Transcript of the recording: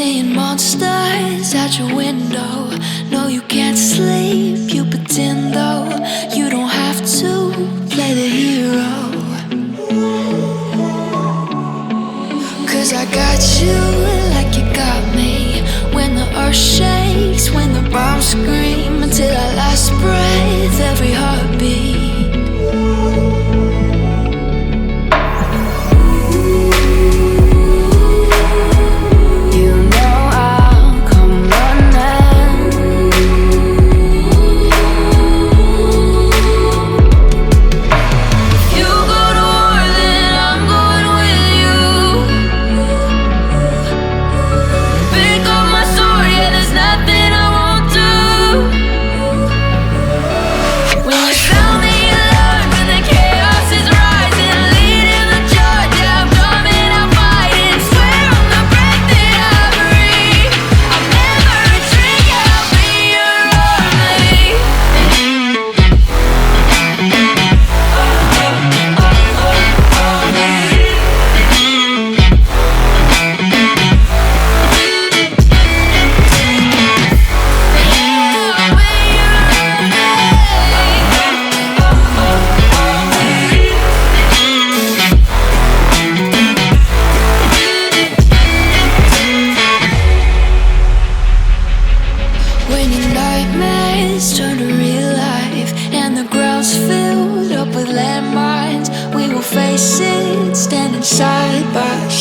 Seeing monsters out your window. No, you can't sleep, you pretend though. You don't have to play the hero. 'Cause I got you like you got me. When the earth shakes, when the bombs scream, until our last breath, every heartbeat. When your nightmares turn to real life and the ground's filled up with landmines, we will face it, standing side by side.